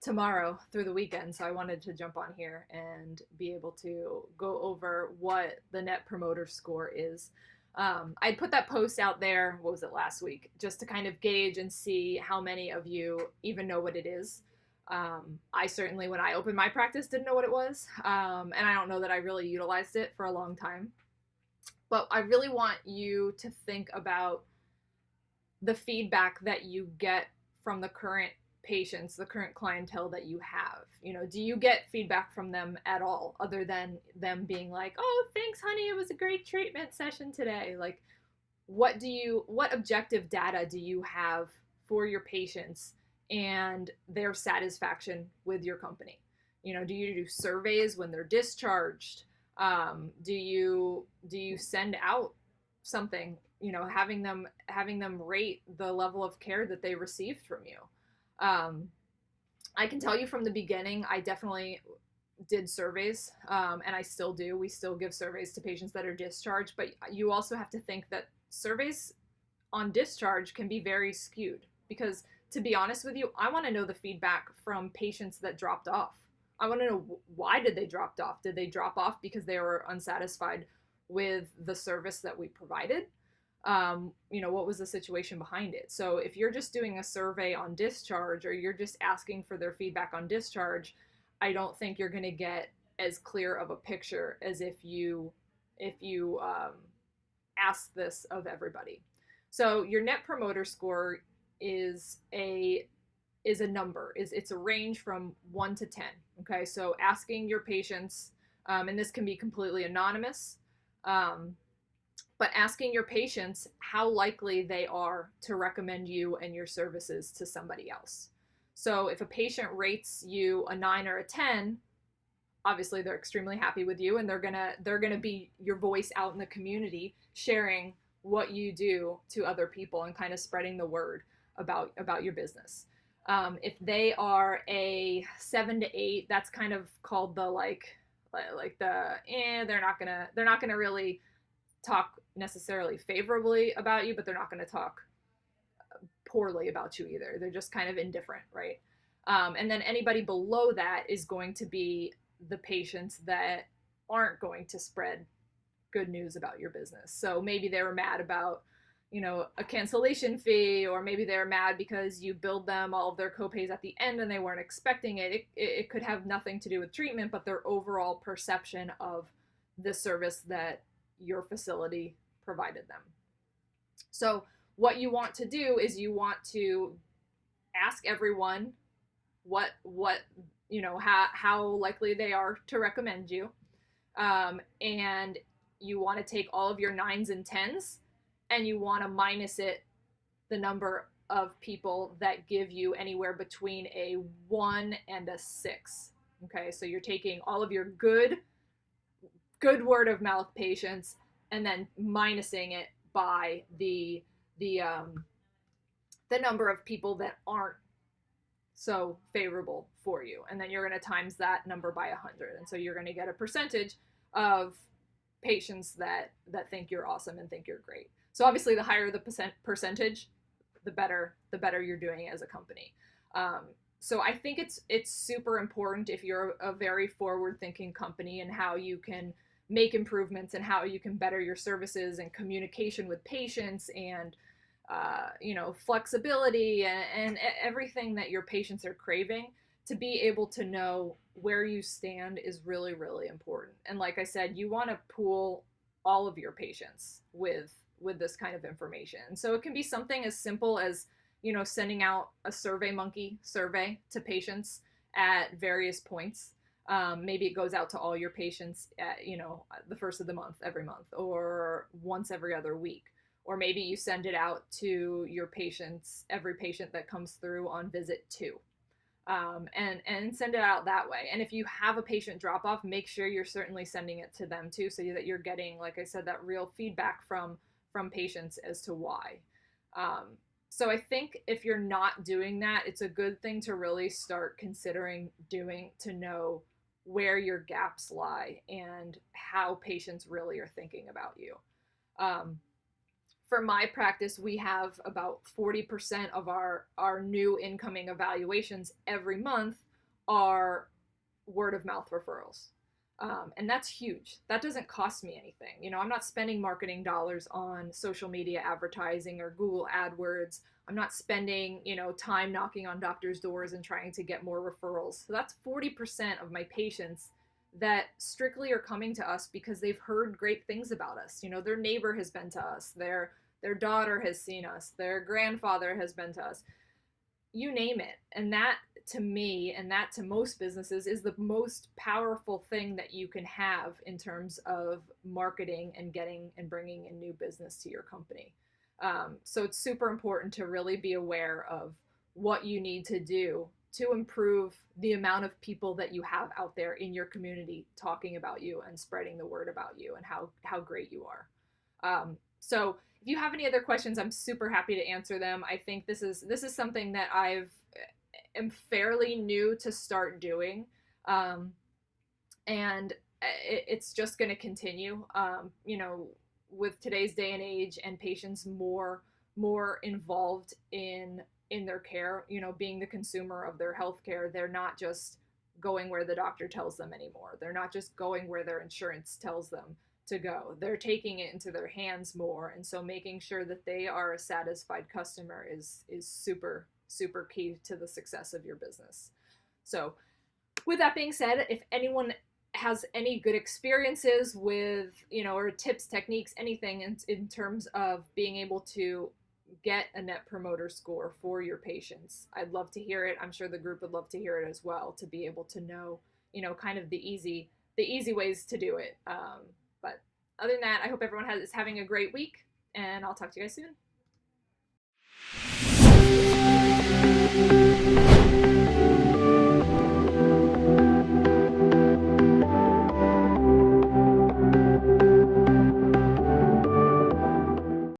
tomorrow through the weekend, so I wanted to jump on here and be able to go over what the Net Promoter Score is. I'd put that post out there, what was it, last week, just to kind of gauge and see how many of you even know what it is. I certainly, when I opened my practice, didn't know what it was, and I don't know that I really utilized it for a long time. But I really want you to think about the feedback that you get from the current patients, the current clientele that you have. Do you get feedback from them at all other than them being like, "Oh, thanks, honey, it was a great treatment session today"? Like, what objective data do you have for your patients and their satisfaction with your company? Do you do surveys when they're discharged? Do you send out something, having them rate the level of care that they received from you? I can tell you from the beginning, I definitely did surveys, and I still do. We still give surveys to patients that are discharged, but you also have to think that surveys on discharge can be very skewed because, to be honest with you, I want to know the feedback from patients that dropped off. I want to know, why did they drop off? Did they drop off because they were unsatisfied with the service that we provided? What was the situation behind it? So if you're just doing a survey on discharge, or you're just asking for their feedback on discharge, I don't think you're going to get as clear of a picture as if you ask this of everybody. So your Net Promoter Score is a number. It's a range from 1 to 10. Okay, so asking your patients, and this can be completely anonymous, but asking your patients how likely they are to recommend you and your services to somebody else. So if a patient rates you a 9 or a 10, obviously they're extremely happy with you, and they're gonna be your voice out in the community, sharing what you do to other people and kind of spreading the word about your business. If they are a 7 to 8, that's kind of called the they're not gonna really talk necessarily favorably about you, but they're not going to talk poorly about you either. They're just kind of indifferent, right? And then anybody below that is going to be the patients that aren't going to spread good news about your business. So maybe they were mad about, a cancellation fee, or maybe they're mad because you billed them all of their copays at the end and they weren't expecting it. It could have nothing to do with treatment, but their overall perception of the service that your facility provided them. So what you want to do is you want to ask everyone how likely they are to recommend you, and you want to take all of your 9s and 10s, and you want to minus the number of people that give you anywhere between a 1 and a 6. Okay, so you're taking all of your good word of mouth patients and then minusing it by the number of people that aren't so favorable for you, and then you're going to times that number by 100, and so you're going to get a percentage of patients that think you're awesome and think you're great. So obviously the higher the percentage, the better you're doing as a company. So I think it's super important, if you're a very forward-thinking company, and how you can make improvements and how you can better your services and communication with patients, and flexibility and everything that your patients are craving. To be able to know where you stand is really, really important. And like I said, you want to pool all of your patients with this kind of information. So it can be something as simple as, sending out a SurveyMonkey survey to patients at various points. Maybe it goes out to all your patients at, the first of the month, every month, or once every other week. Or maybe you send it out to your patients, every patient that comes through on visit 2. And send it out that way. And if you have a patient drop off, make sure you're certainly sending it to them too, so that you're getting, like I said, that real feedback from patients as to why. So I think if you're not doing that, it's a good thing to really start considering doing, to know where your gaps lie and how patients really are thinking about you. For my practice, we have about 40% of our new incoming evaluations every month are word of mouth referrals. And that's huge. That doesn't cost me anything. I'm not spending marketing dollars on social media advertising or Google AdWords. I'm not spending, time knocking on doctors' doors and trying to get more referrals. So that's 40% of my patients that strictly are coming to us because they've heard great things about us. Their neighbor has been to us, their daughter has seen us, their grandfather has been to us, you name it. And that to me, and that to most businesses, is the most powerful thing that you can have in terms of marketing and getting and bringing in new business to your company. So it's super important to really be aware of what you need to do to improve the amount of people that you have out there in your community talking about you and spreading the word about you and how great you are. So if you have any other questions, I'm super happy to answer them. I think this is something that am fairly new to start doing, and it's just going to continue. With today's day and age, and patients more involved in their care, being the consumer of their health care, they're not just going where the doctor tells them anymore. They're not just going where their insurance tells them to go. They're taking it into their hands more, and so making sure that they are a satisfied customer is super key to the success of your business. So with that being said, if anyone has any good experiences with, or tips, techniques, anything in terms of being able to get a net promoter score for your patients, I'd love to hear it. I'm sure the group would love to hear it as well, to be able to know, kind of the easy ways to do it. But other than that, I hope everyone is having a great week, and I'll talk to you guys soon.